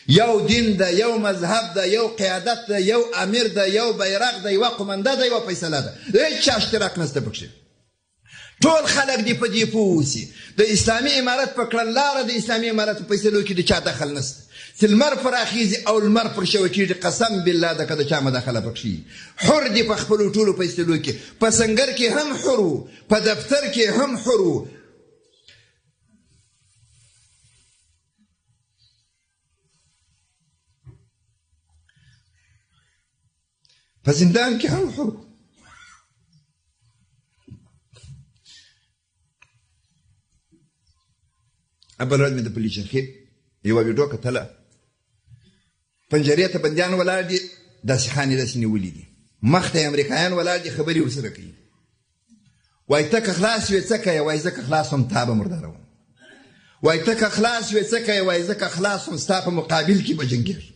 یو دین ده، یو مذهب ده، یو قیادت ده، یو امیر ده، یو بیرغ ده، یوه قومنده ده، یوه فیصله ده. هیچ چا اشتراک نشته پکښې. ټول خلک دې په دې پوه اوسي. د اسلامي امارت په کړنلاره د اسلامي امارت په فیصلو کې د چا دخل نشته. چې لمر پراخیږي او لمر پر شوه کېږي، قسم بالله ده که د چا مداخله پکښې وي. حر دي په خپلو ټولو فیصلو کې. په سنګر کې هم حر و، په دفتر کې هم حر و. په زندان کې هم حر. بل ورځ مې د پلي چرخې یوه ویډیو کتله، پنجرې ته بندیان ولاړ دي، داسې خانې داسې نیولي دي، مخ ته یې امریکایان ولاړ دي، خبرې ورسره کوي. وایي ته که خلاص وې څه کوې؟ وایي زه که خلاص وم تا به مرداروم. وایي ته که خلاص وې څه کوې؟ وایي زه که خلاص وم ستا په مقابل کې به جنګېږم.